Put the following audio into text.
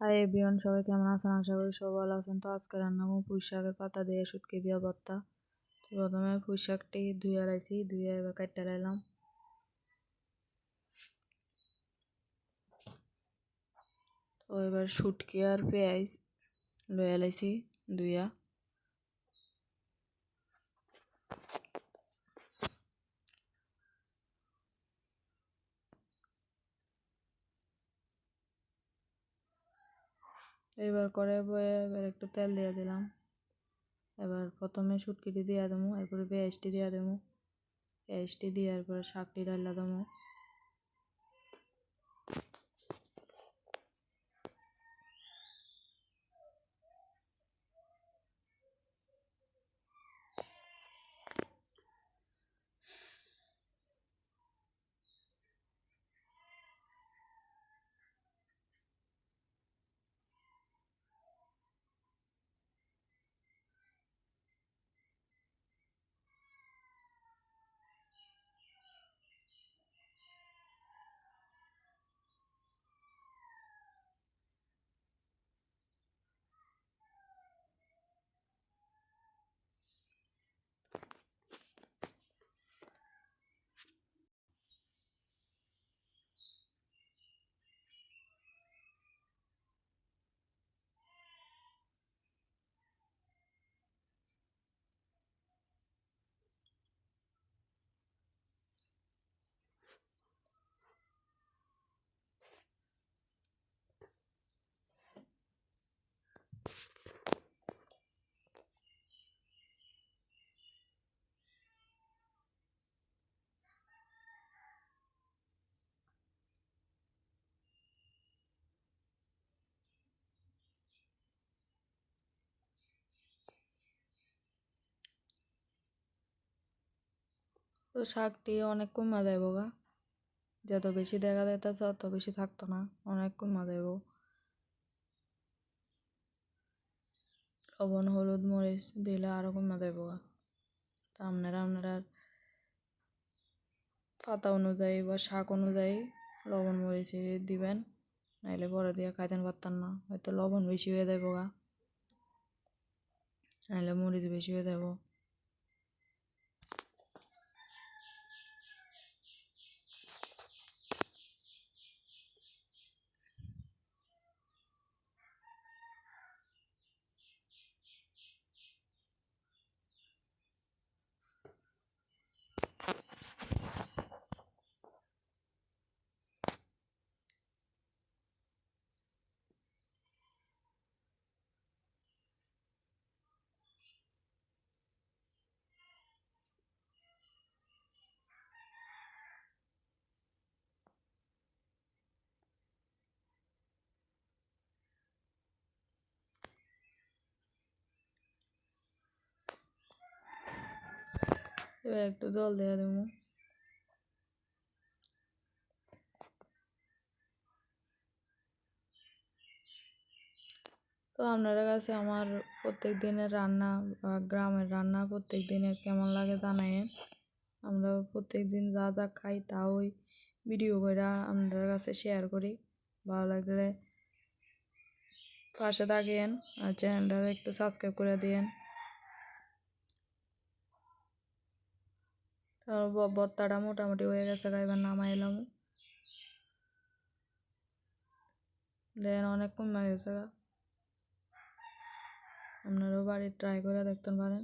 Hi everyone, সবাই কেমন আছেন? আশা করি সবাই ভালো আছেন। তো আজকে রান্না করবো পুঁই শাকের পাতা দিয়ে শুটকি দিয়ে ভর্তা। তো প্রথমে পুঁই শাকটি ধুয়ে লাইছি, ধুয়ে এবার কাটতে লাইলাম। তো এবার শুটকি আর পেঁয়াজ লয়ে লাইছি ধুইয়া। এবার করে বয়ে এবার একটু তেল দিয়ে দিলাম। এবার প্রথমে শুটকিটি দিয়ে দেবো, এরপরে পেঁয়াজটি দিয়ে দেবো, পেঁয়াজটি দিয়ে এরপরে শাকটি ডালা দেবো। তো শাকটি অনেক কমা দেবো গা, যত বেশি দেখা যাইতেছে অত বেশি থাকতো না, অনেক কমা দেব। লবণ হলুদ মরিচ দিলে আরও কমা দেবো গা। তা আপনারা পাতা অনুযায়ী বা শাক অনুযায়ী লবণ মরিচ দিবেন, নাইলে পরে দিয়ে খাইতেন পারতাম না। হয়তো লবণ বেশি হয়ে যাবো গা, নাইলে মরিচ বেশি হয়ে যাবো। এবার একটু জল দিয়ে দেবো। তো আপনার কাছে আমার প্রত্যেক দিনের রান্না বা গ্রামের রান্না প্রত্যেক দিনের কেমন লাগে জানায়েন। আমরা প্রত্যেক দিন যা যা খাই তা ওই ভিডিও করে আপনার কাছে শেয়ার করি। ভালো লাগলে পাশে থাকেন আর চ্যানেলটা একটু সাবস্ক্রাইব করে দিয়েন। তারপর ভর্তাটা মোটামুটি হয়ে গেছে, এবার নামাই এলাম। দেন অনেক কমে গেছে, আপনারাও বাড়ি ট্রাই করে দেখতে পারেন।